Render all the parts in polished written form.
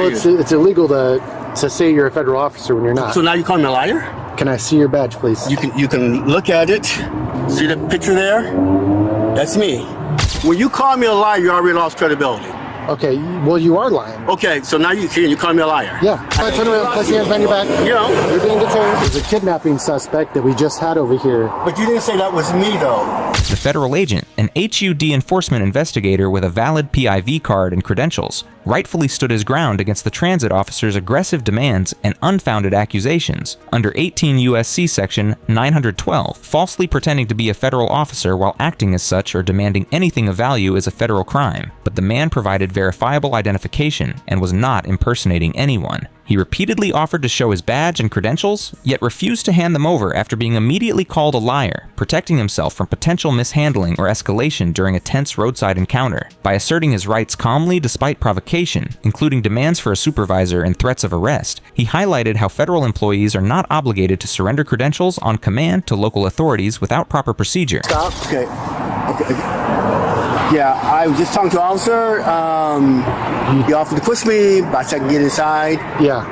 It's illegal to say you're a federal officer when you're not. So now you call me a liar? Can I see your badge, please? You can look at it. See the picture there? That's me. When you call me a liar, you already lost credibility. Okay, well, you are lying. Okay, so now you call me a liar. Yeah. I turn around, place your hands behind your back. You know. You're being detained. There's a kidnapping suspect that we just had over here. But you didn't say that was me, though. The federal agent, an HUD enforcement investigator with a valid PIV card and credentials, rightfully stood his ground against the transit officer's aggressive demands and unfounded accusations under 18 U.S.C. section 912. Falsely pretending to be a federal officer while acting as such or demanding anything of value is a federal crime, but the man provided verifiable identification and was not impersonating anyone. He repeatedly offered to show his badge and credentials, yet refused to hand them over after being immediately called a liar, protecting himself from potential mishandling or escalation during a tense roadside encounter. By asserting his rights calmly despite provocation, including demands for a supervisor and threats of arrest, he highlighted how federal employees are not obligated to surrender credentials on command to local authorities without proper procedure. Stop. Okay. Yeah, I was just talking to an officer. He offered to push me, but I said I can get inside. Yeah.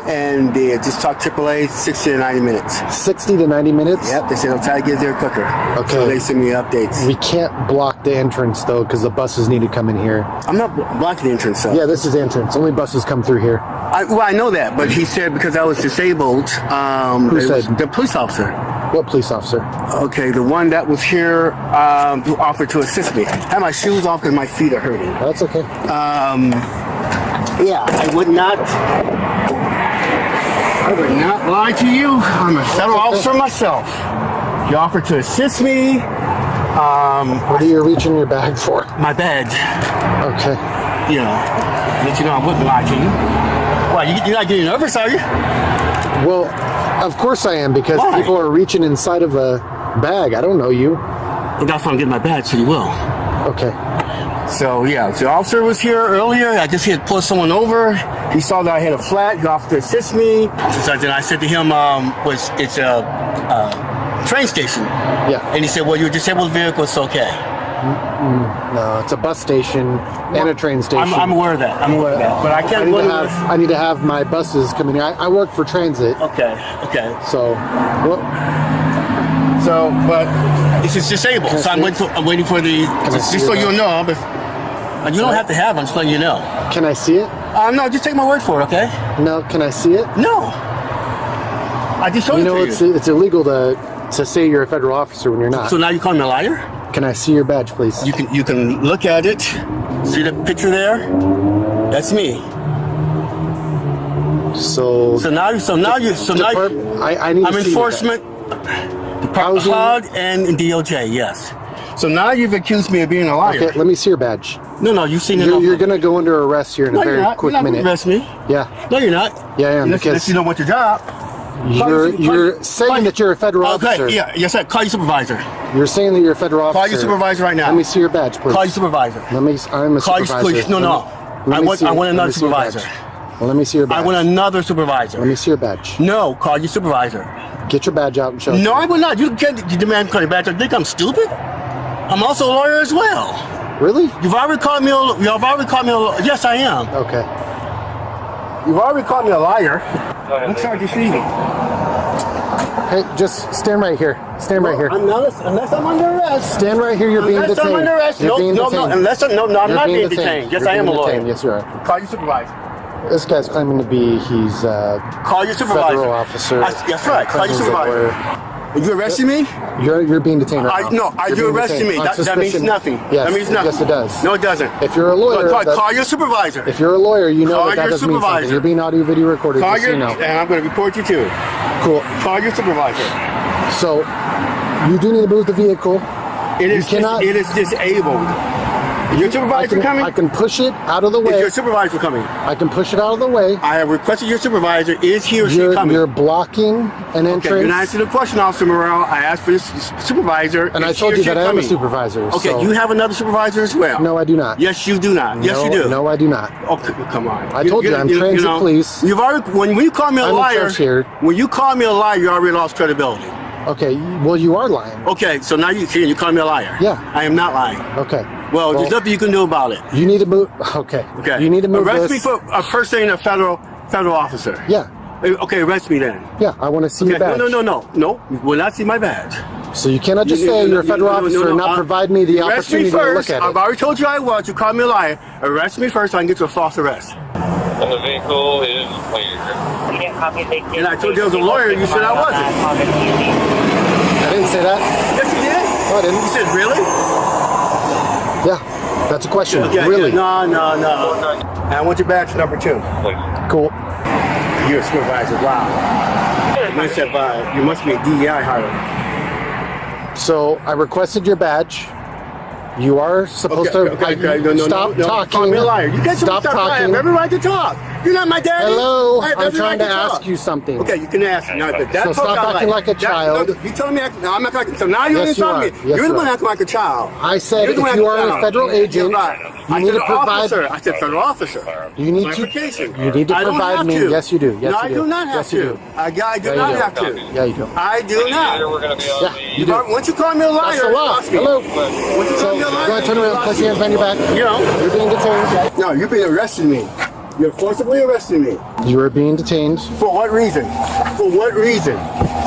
And they just talked AAA 60 to 90 minutes. 60 to 90 minutes? Yep, they said I'll try to get there quicker. Okay. So they send me updates. We can't block the entrance, though, because the buses need to come in here. I'm not blocking the entrance, though. Yeah, this is the entrance. Only buses come through here. I know that, but he said because I was disabled. Who said? The police officer. What police officer? Okay, the one that was here who offered to assist me. I had my shoes off because my feet are hurting. That's okay. Yeah, I would not lie to you. I'm a federal officer myself. He offered to assist me. What are you reaching in your bag for? My badge. Okay. You know, let you know I wouldn't lie to you. Why, you're not getting nervous, are you? Well, of course I am, because Why? people are reaching inside of a bag. I don't know you. Well, that's why I'm getting my badge, so you will. Okay. So, yeah, the officer was here earlier. I guess he had pulled someone over. He saw that I had a flat. He offered to assist me. So then I said to him, it's a train station. Yeah. And he said, well, you're a disabled vehicle, it's okay. No, it's a bus station and a train station. I'm aware of that. I'm aware of that. But I can't go I need to have my buses come in here. I work for transit. Okay. So, well, but this is disabled. So I'm waiting for the. Just so you know, you don't have to have them. Just letting you know. Can I see it? No, just take my word for it, okay? No, can I see it? No. I just showed it to you. It's illegal to say you're a federal officer when you're not. So now you call me a liar? Can I see your badge, please? You can look at it. See the picture there? That's me. So now I need to I'm see enforcement, HUD and DOJ, yes. So now you've accused me of being a liar. Okay, let me see your badge. No, you've seen it. You're going to go under arrest here in a very quick minute. You're not arrest me. Yeah. No, you're not. Yeah, I am. Unless you don't want your job. You're saying that you're a federal officer. Okay, yeah, yes, call your supervisor. You're saying that you're a federal officer. Call your supervisor right now. Let me see your badge, please. Call your supervisor. I'm a supervisor. Please. No. I want another supervisor. Well, let me see your badge. I want another supervisor. Let me see your badge. No, call your supervisor. Get your badge out and show it. No, I will not. You can't demand call your badge. I think I'm stupid. I'm also a lawyer as well. Really? You've already called me a yes, I am. Okay. You've already called me a liar. I'm sorry to see you. Hey, just stand right here. Stand right here. Unless I'm under arrest. Stand right here. You're being detained. Unless I'm under arrest. No. I'm not being detained. Yes, I am a lawyer. Yes, you are. Call your supervisor. This guy's claiming to be he's call your supervisor. Federal officer. That's right. Call your supervisor. Are you arresting me? You're being detained right now. No, you're arresting me. That means nothing. Yes, that means nothing. Yes, it does. No, it doesn't. If you're a lawyer, call your supervisor. If you're a lawyer, you know that your doesn't mean something. supervisor. You're being audio video recorded. Call just so you know. And I'm going to report you too. Cool. Call your supervisor. So you do need to move the vehicle. It is disabled. Is your supervisor coming? I can push it out of the way. Is your supervisor coming? I can push it out of the way. I have requested your supervisor. Is he or she coming? You're blocking an entrance. Okay, you're not answering the question, Officer Morrell. I asked for this supervisor. And I told you that I am a supervisor. Okay, so. you have another supervisor as well? No, I do not. Yes, you do not. Yes, you do. No, I do not. Okay, come on. I told you, I'm transit police. You've already, when you call me a liar, when you call me a liar, you already lost credibility. Okay, well, you are lying. Okay, so now you call me a liar. Yeah. I am not lying. Okay. Well, there's nothing you can do about it. You need to move. Okay. Okay. You need to move Arrest this. me for impersonating a federal officer. Yeah. Okay, arrest me then. Yeah. I want to see your badge. No. No, you will not see my badge. So you cannot just say you're a federal officer and not provide me the opportunity to look at I've it. already told you I was. You called me a liar. Arrest me first so I can get you a false arrest. And the vehicle is clear. And I told you I was a lawyer. You said I wasn't. I didn't say that. Yes, you did. No, I didn't. You said really? Yeah. That's a question. Yeah, Really? Yeah, no. And I want your badge number 2. Cool. You're a supervisor. Wow. You must be a DEI hire. So I requested your badge. You are supposed to stop talking. Call me a liar. You guys Stop talking. I have every right to talk. You're not my daddy. Hello. I have I'm every trying right to ask talk. you something. Okay, you can ask. No, but that's So stop acting like a child. You telling me? No, I'm not acting. So now you're Yes, you insulting are. me. Yes, You're the you one are. acting like a child. I said You're the if one you acting are a like federal agent, You're you I need said to provide. officer. I said federal officer. You need to. Clarification. You need to I don't provide have me. to. Yes, you do. Yes, no, you do. I do not have yes, you to. do. I do Yeah, not you do. have to. Yeah, you do. I do not. We're going to be on Yeah, you do. Once you call me a liar, That's the law. trust me. Hello. Once you So call me a you liar, want to turn around, place your hands behind your back. You know. You're being detained. No, you're being arresting me. You're forcibly arresting me. You are being detained. For what reason? For what reason?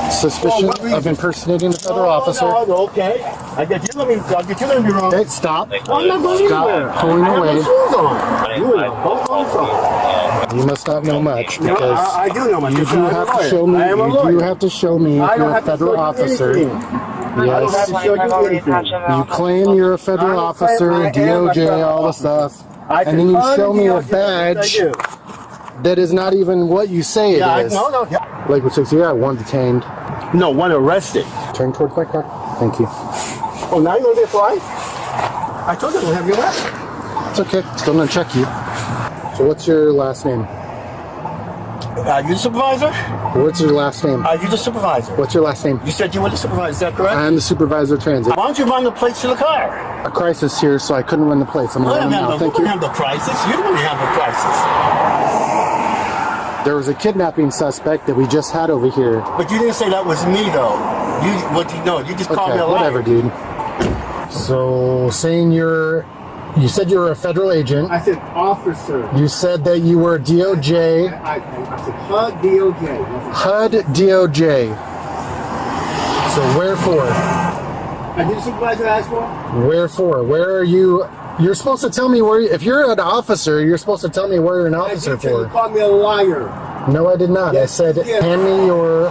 Suspicion of impersonating the federal officer. No, okay. I get you. Let me be wrong. Okay, stop. I'm not going anywhere. Stop pulling I have away. my shoes on. You and both on. You must not know much No, because I do know my you shoes. do I'm a have to lawyer. show me. I am a You lawyer. do have to show me I if don't you're a have to federal show you officer. anything. I don't have Yes. to show you anything. You claim you're a federal officer, DOJ, all the stuff, and then you show me a badge that is not even what you say it is. No. Lakewood 6 here, one detained. No, one arrested. Turn towards my car. Thank you. Oh, now you're going to get flight? I told you I don't have your last. It's okay. Still gonna check you. So what's your last name? You the supervisor? What's your last name? You the supervisor? What's your last name? You said you were the supervisor, is that correct? I am the supervisor of transit. Why don't you run the plates to the car? A crisis here, so I couldn't run the plates. I'm gonna run them now. Thank We you. have the crisis. You're the one who have the crisis. There was a kidnapping suspect that we just had over here. But you didn't say that was me, though. You just called me Okay, a liar. whatever, dude. So saying you said you were a federal agent. I said officer. You said that you were DOJ. I said HUD DOJ. HUD DOJ. So wherefore? I did the supervisor ask for? Wherefore? Where are you? You're supposed to tell me where. If you're an officer, you're supposed to tell me where you're an officer I did you for. called me a liar. No, I did not. Yes, I said, you did. hand me your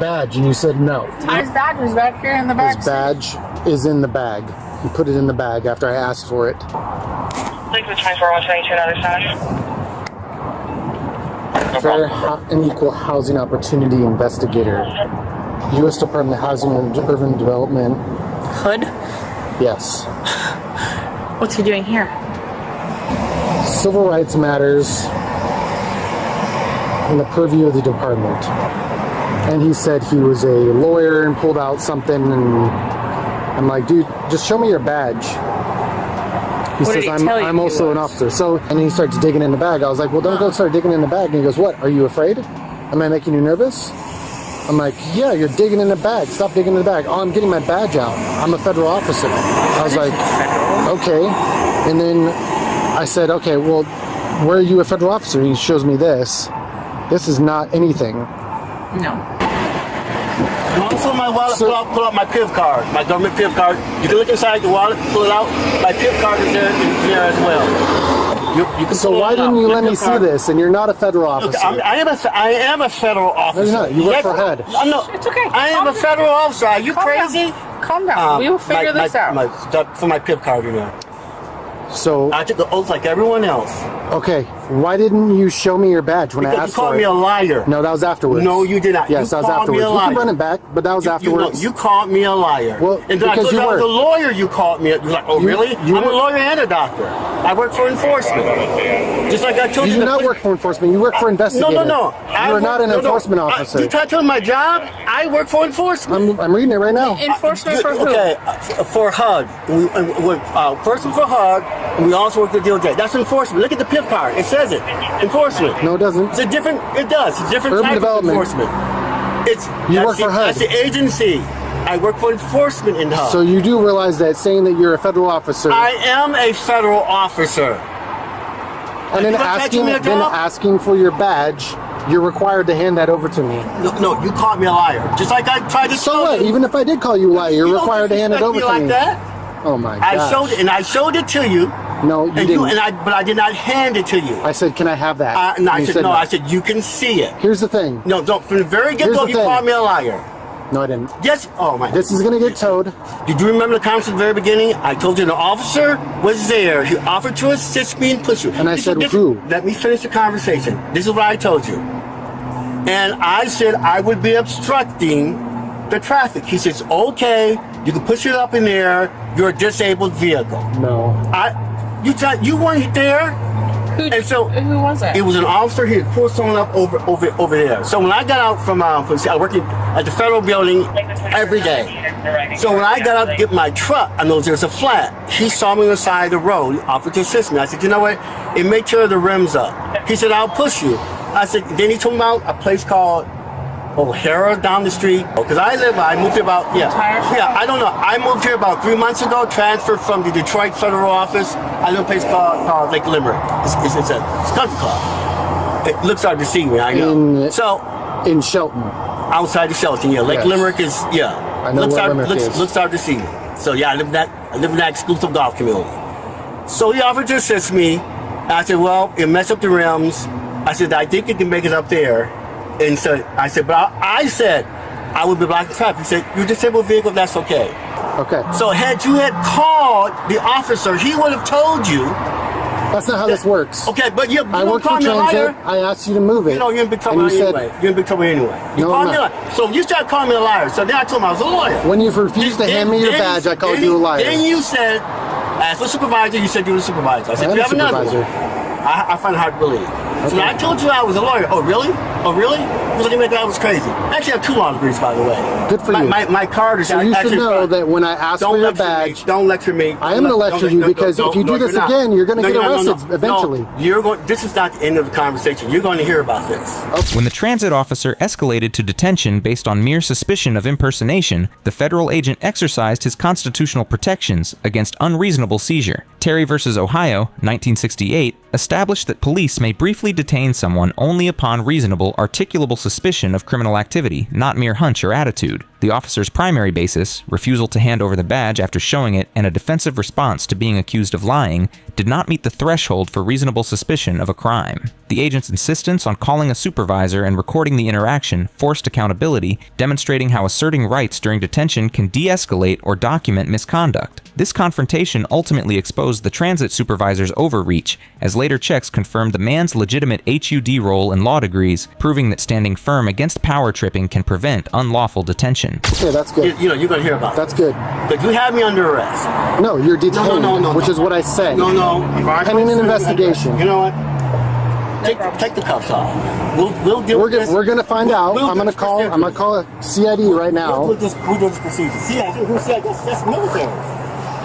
badge, and you said no. His badge is back here in the back. His badge is in the bag. You put it in the bag after I asked for it. Liquid 24-122 on other side. Fair and Equal Housing Opportunity Investigator. U.S. Department of Housing and Urban Development. Hood? Yes. What's he doing here? Civil rights matters in the purview of the department. And he said he was a lawyer and pulled out something, and I'm like, dude, just show me your badge. He What did says, he tell you I'm he also an was? officer. So, and he starts digging in the bag. I was like, well, don't go start digging in the bag. And he goes, what? Are you afraid? Am I making you nervous? I'm like, yeah, you're digging in the bag. Stop digging in the bag. Oh, I'm getting my badge out. I'm a federal officer. I was like, okay. And then I said, okay, well, where are you a federal officer? He shows me this. This is not anything. No. You also my wallet, So- pull out my PIV card, my government PIV card. You can look inside the wallet, pull it out. My PIV card is there as well. You can So pull why it out. didn't you let Your me PIV see card. this? And you're not a federal Look, officer. I am a federal officer. you're not. You work Yes, for HUD. No, It's okay. I am a federal officer. Are you crazy? Calm down. We will figure this out. For my PIV card, you know. So, I took the oath like everyone else. okay, why didn't you show me your badge when I Because you asked for called me it? a liar. No, that was afterwards. No, you did not. Yes, You that was called me afterwards. a You can liar. run it back, but that was afterwards. You called me a liar. Well, and then I because told you you I was were. a lawyer, you called me. You're like, oh, You- really? you I'm a were- lawyer and a doctor. I work for enforcement. Just like I told You you. do the not police- work for enforcement. You work for investigator. No. You are not an enforcement officer. You tried to tell my job? I work for enforcement. I'm reading it right now. Enforcement for who? Okay, for HUD. First for HUD, and we also work for DOJ. That's enforcement. Look at the PIV card. It says it. Enforcement. No, it doesn't. It's a different. It does. It's a different Urban type development. of enforcement. You work for HUD. That's the agency. I work for enforcement in the hub. So you do realize that saying that you're a federal officer I am a federal officer. and then you gonna catch me a job? asking for your badge, you're required to hand that over to me. No, you called me a liar. Just like I tried to So show what? you. Even if I did call you a liar, you're You don't required to hand it disrespect over me to like me. that. Oh my I god! showed it to you. No, you And didn't. but I did not hand it to you. I said, "Can I have that?" And I you said no. I said you can see it. Here's the thing. No, don't. From the very Here's get-go, the you thing. called me a liar. No, I didn't. Yes. Oh my. This is gonna get towed. Did you remember the conversation at the very beginning? I told you the officer was there. He offered to assist me and push you. And I said, who? Let me finish the conversation. This is what I told you. And I said I would be obstructing the traffic. He says, okay, you can push it up in there. You're a disabled vehicle. No. You weren't there. And so Who was it? it was an officer. He had pulled someone up over there. So when I got out from I was working at the federal building every day. So when I got out to get my truck, I know there's a flat. He saw me on the side of the road. He offered to assist me. I said, you know what? It may tear the rims up. He said, I'll push you. I said, then he told me about a place called O'Hara down the street. Because I moved here about, I don't know. I moved here about 3 months ago, transferred from the Detroit federal office. I live in a place called Lake Limerick. It's a country club. It looks hard to see me, I know. In Shelton. Outside of Shelton, yeah. Lake Yes. Limerick is, I know where Limerick is. Looks hard to see me. So yeah, I live in that exclusive golf community. So he offered to assist me. I said, well, it messed up the rims. I said, I think it can make it up there. And so I said, but I said I would be blocking traffic. He said, you're a disabled vehicle, that's okay. Okay. So had you called the officer, he would have told you. That's not how this works. Okay, but you I work for call me a liar. transit. I asked you to move it. You know, you're in big trouble and you anyway. You're in big trouble anyway. You No, called I'm me a not. liar. So you started calling me a liar. So then I told him I was a lawyer. When you refused to hand me your badge, I called you a liar. Then you said, as a supervisor, you said you were a supervisor. I said, I am you a have another one. supervisor. I find it hard to believe. So Okay. when I told you I was a lawyer, oh really? Oh really? You look at me like I was crazy. I actually have 2 law degrees, by the way. Good for you. My card is So you should actually know front. that when I ask for your badge, Don't lecture me. I am going to lecture you because if you do this again, you're going to get arrested eventually. No, you're going. This is not the end of the conversation. You're going to hear about this. When the transit officer escalated to detention based on mere suspicion of impersonation, the federal agent exercised his constitutional protections against unreasonable seizure. Terry v. Ohio, 1968, established that police may briefly detain someone only upon reasonable, articulable suspicion of criminal activity, not mere hunch or attitude. The officer's primary basis, refusal to hand over the badge after showing it and a defensive response to being accused of lying, did not meet the threshold for reasonable suspicion of a crime. The agent's insistence on calling a supervisor and recording the interaction forced accountability, demonstrating how asserting rights during detention can de-escalate or document misconduct. This confrontation ultimately exposed the transit supervisor's overreach, as later checks confirmed the man's legitimate HUD role in law degrees, proving that standing firm against power tripping can prevent unlawful detention. Okay, that's good. You're going to hear about That's it. good. But you have me under arrest. No, you're detained, No. which is what I said. No. Pending an investigation. You know what? Take the cuffs off. We'll deal with this. We're gonna find out. We'll I'm do gonna this call procedure. a CID right now. We'll do this procedure. CID, that's military.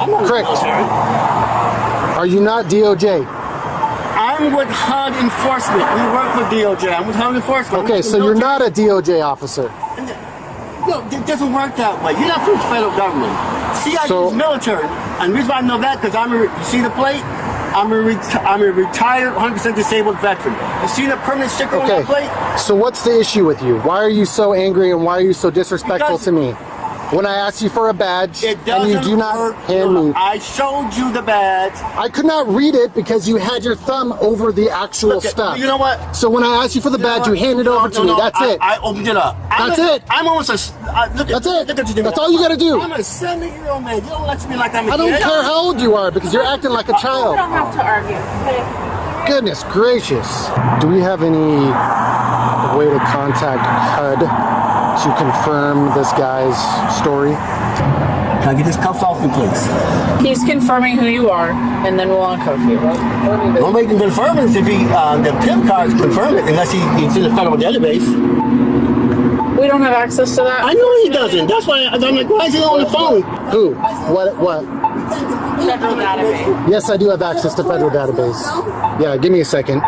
I'm not Correct. military. Are you not DOJ? I'm with HUD enforcement. We work with DOJ. I'm with HUD enforcement. Okay, so you're not a DOJ officer. No, it doesn't work that way. You're not from the federal government. CID So- is military. And the reason why I know that, because you see the plate? I'm a retired 100% disabled veteran. You see the permanent sticker on Okay. that plate? So what's the issue with you? Why are you so angry and why are you so disrespectful Because- to me? When I asked you for a badge It and doesn't you do not work. hand me, I showed you the badge. I could not read it because you had your thumb over the actual Look, stuff. you know what? So when I asked you for the badge, you handed it over to me. That's it. I opened it up. That's it. I'm almost look at, That's it. Look at you. That's all you gotta do. I'm a 70-year-old man. You don't lecture me like I'm a I don't kid. care how old you are because you're acting like a We child. don't have to argue. Okay? Goodness gracious. Do we have any way to contact HUD to confirm this guy's story? Can I get his cuffs off me, please? He's confirming who you are, and then we'll uncuff you. Nobody can confirm it if the PIN cards confirm it, unless he's in the federal database. We don't have access to that. I know he doesn't. That's why I'm like, why is he on the phone? Who? What? Federal database. Yes, I do have access to federal database. Yeah, give me a second.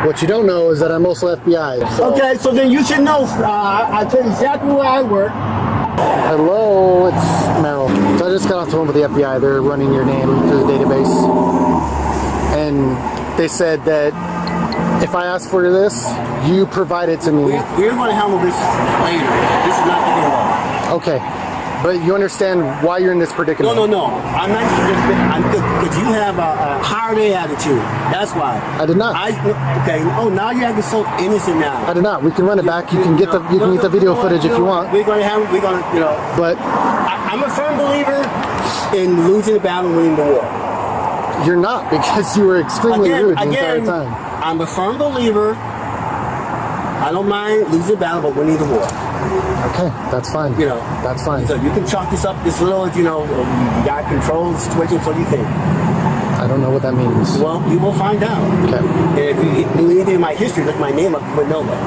What you don't know is that I'm also FBI. So. Okay, so then you should know. I tell you exactly where I work. Hello, it's Merrill. So I just got off the phone with the FBI. They're running your name through the database. And they said that if I ask for this, you provide it to me. We're going to handle this later. This is not the end of it. Okay. But you understand why you're in this predicament? No. I'm not because you have a hard A attitude. That's why. I did not. Okay. Oh, now you're acting so innocent now. I did not. We can run it back. You can get the video footage if you want. We're going to, you know. But I'm a firm believer in losing the battle and winning the war. you're not, because you were extremely rude the entire time. I'm a firm believer. I don't mind losing the battle, but winning the war. Okay, that's fine. You know, that's fine. So you can chalk this up this little, you know, you got control of the situation. What do you think? I don't know what that means. Well, you will find out. Okay. And if you knew anything in my history, look my name up, you would know that.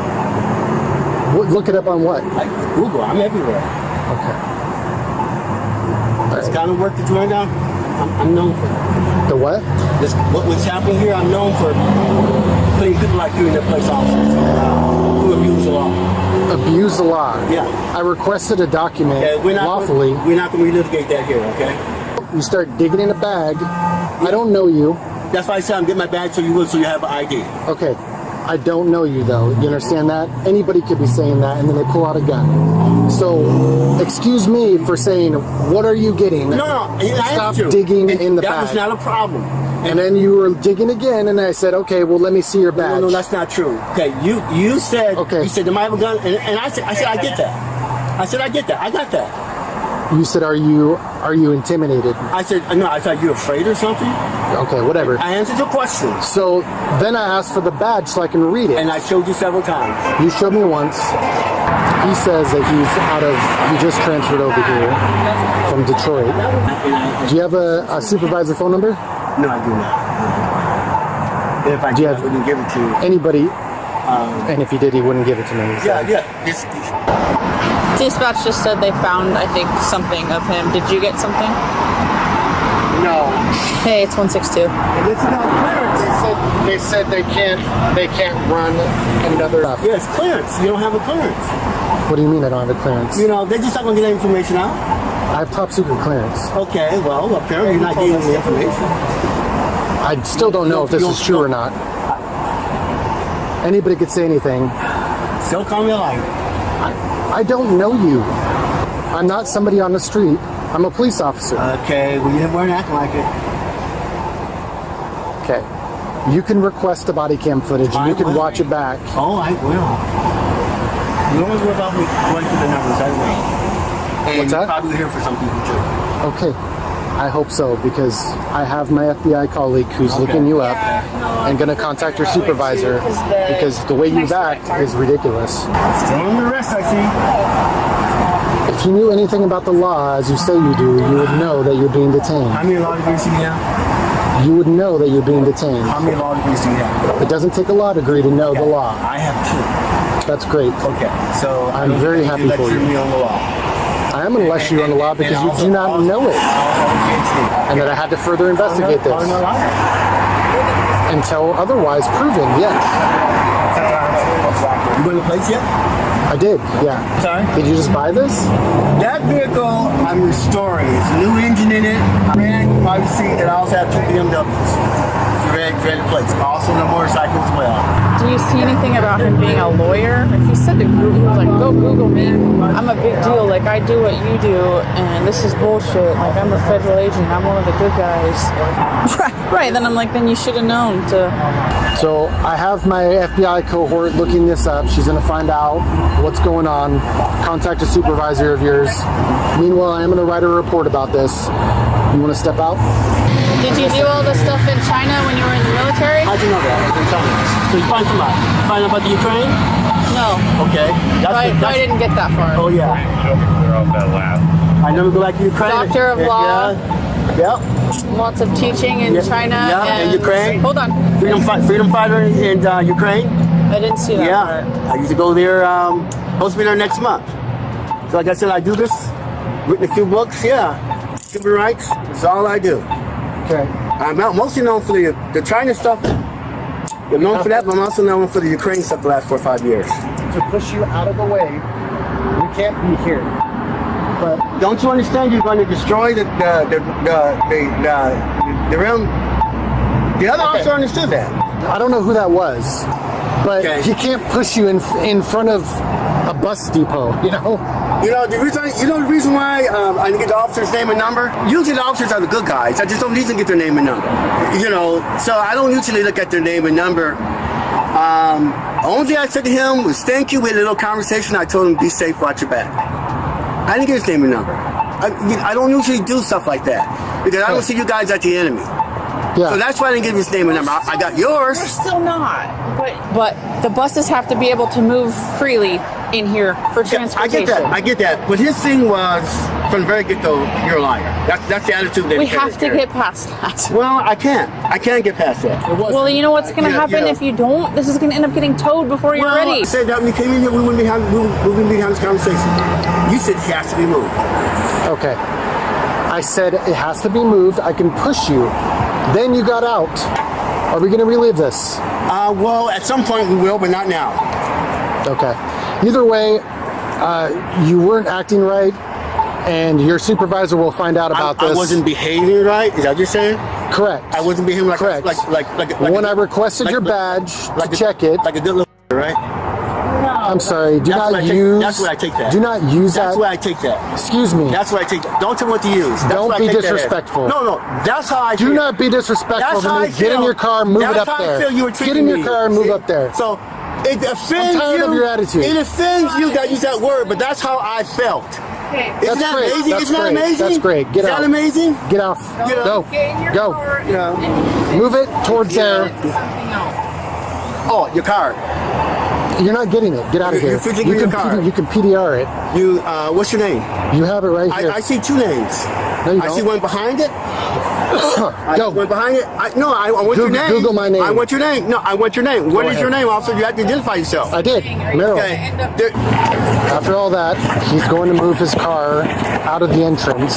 Look it up on what? Like Google, I'm everywhere. Okay. This kind of work that you're doing now, I'm known for. The what? What's happening here, I'm known for putting people like you in their place officers who abuse the law. Abuse the law. Yeah. I requested a document lawfully. We're not going to relitigate that here, okay? You start digging in a bag. I don't know you. That's why I said I'm getting my badge so you have an ID. Okay. I don't know you, though. You understand that? Anybody could be saying that, and then they pull out a gun. So, excuse me for saying, what are you getting? No. Stop digging in the bag. That was not a problem. And then you were digging again, and I said, okay, well, let me see your badge. No, that's not true. Okay, you said, okay. You said, am I have a gun? And I said, I get that. I said, I get that. I got that. You said, are you intimidated? I said, no, I thought you were afraid or something. Okay, whatever. I answered your question. So then I asked for the badge so I can read it. And I showed you several times. You showed me once. He says that he just transferred over here from Detroit. Do you have a supervisor phone number? No, I do not. If I did, I wouldn't give it to you. Anybody? And if he did, he wouldn't give it to me. Yeah. Dispatch just said they found, I think, something of him. Did you get something? No. Hey, it's 162. It's not clearance. They said they can't run another. Yeah, it's clearance. You don't have a clearance. What do you mean I don't have a clearance? You know, they're just not going to get that information out. I have top secret clearance. Okay, well, apparently you're not getting the information. I still don't know if this is true or not. Anybody could say anything. Still call me a liar. I don't know you. I'm not somebody on the street. I'm a police officer. Okay, well, you weren't acting like it. Okay. You can request the body cam footage and you can watch it back. Oh, I will. You don't worry about me going through the numbers. I will. And What's that? you're probably here for some people too. Okay. I hope so, because I have my FBI colleague who's looking you up and going to contact your supervisor, because the way you act is ridiculous. Still under arrest, I see. If you knew anything about the law, as you say you do, you would know that you're being detained. How many law degrees do you have? You would know that you're being detained. How many law degrees do you have? It doesn't take a law degree to know the law. I have 2. That's great. Okay, so I'm very happy for you. Me on the law. I am going to lecture you on the law because you do not know it. And that I had to further investigate this. Until otherwise proven, yes. You going to place yet? I did, yeah. Sorry? Did you just buy this? That vehicle I'm restoring. It's a new engine in it. Brand new seat, and I also have 2 BMWs. Ready to place. Also the motorcycle as well. Do you see anything about him being a lawyer? Like he said to Google, he was like, go Google me. I'm a big deal. Like I do what you do, and this is bullshit. Like I'm a federal agent. I'm one of the good guys. Right. Then I'm like, then you should have known to. So I have my FBI cohort looking this up. She's going to find out what's going on. Contact a supervisor of yours. Meanwhile, I am going to write a report about this. You want to step out? Did you do all the stuff in China when you were in the military? How'd you know that? In China. So you find somebody. You find out about the Ukraine? No. Okay. I didn't get that far. Oh yeah. I never go back to Ukraine. Doctor of law. Yep. Lots of teaching in China. Yeah, and Ukraine. Hold on. Freedom fighter in Ukraine. I didn't see that part. I used to go there, supposed to be there next month. So like I said, I do this, written a few books, human rights, that's all I do. Okay. I'm mostly known for the China stuff. I'm known for that, but I'm also known for the Ukraine stuff the last 4 or 5 years. To push you out of the way, you can't be here. But Don't you understand? You're going to destroy the realm. The other officer understood that. I don't know who that was, but Okay. he can't push you in front of a bus depot, you know? The reason why I didn't get the officer's name and number? Usually the officers are the good guys. I just don't usually get their name and number. So I don't usually look at their name and number. Only thing I said to him was thank you. We had a little conversation. I told him be safe, watch your back. I didn't get his name and number. I don't usually do stuff like that because I don't see you guys as the enemy. Yeah. So that's why I didn't give his name and number. I got yours. We're still not. But the buses have to be able to move freely in here for transportation. I get that. But his thing was, from the very get-go, you're a liar. That's the attitude that We he have to carried. get past that. Well, I can't get past that. Well, you know what's going to happen if you don't? This is going to end up getting towed before you're ready. I said that when we came in here, we wouldn't be having this conversation. You said he has to be moved. Okay. I said it has to be moved. I can push you. Then you got out. Are we going to relive this? Well, at some point we will, but not now. Okay. Either way, you weren't acting right, and your supervisor will find out about this. I wasn't behaving right. Is that what you're saying? Correct. I wasn't behaving like Correct. like When I requested your badge to check it, like a good little right. I'm sorry. Do That's not what I take- use. that's what I take that. Do not use That's that. why I take that. Excuse me. That's what I take. Don't tell me what to use. That's Don't what I be take that as. disrespectful. No. That's how I Do feel. not be disrespectful That's to how me. I Get feel. in your car, move That's it up how there. I feel you were Get treating in your me. car and move See? up there. So it offends tired you. of your attitude. It offends you that I use that word, but that's how I felt. Okay. Isn't That's that great. amazing? That's Isn't that great. amazing? That's great. Get Is out. that amazing? Get out. You know, Go. Get in your Go. car You know. and Move it towards there. something else. Oh, your car. You're not getting it. Get out of You're here. physically You in your can car. you can PDR it. You. What's your name? You have it right here. I see two names. No, you I see don't. one behind it. I Go. see one behind it. I want your Google- name. Google my name. I want your name. No, I want your name. What is ahead. your name, officer? You have to identify yourself. I did. Merrill. Okay. There- After all that, he's going to move his car out of the entrance.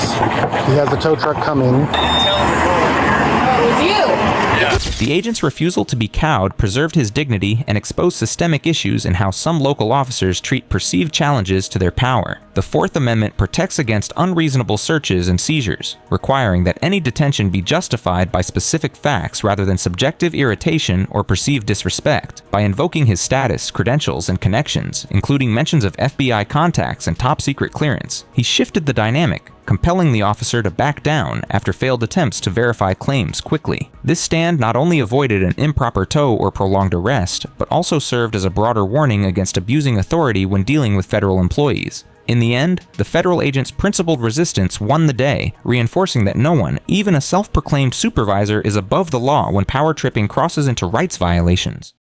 He has a tow truck coming. It was you. The agent's refusal to be cowed preserved his dignity and exposed systemic issues in how some local officers treat perceived challenges to their power. The Fourth Amendment protects against unreasonable searches and seizures, requiring that any detention be justified by specific facts rather than subjective irritation or perceived disrespect. By invoking his status, credentials, and connections, including mentions of FBI contacts and top-secret clearance, he shifted the dynamic, compelling the officer to back down after failed attempts to verify claims quickly. This stand not only avoided an improper tow or prolonged arrest, but also served as a broader warning against abusing authority when dealing with federal employees. In the end, the federal agent's principled resistance won the day, reinforcing that no one, even a self-proclaimed supervisor, is above the law when power tripping crosses into rights violations.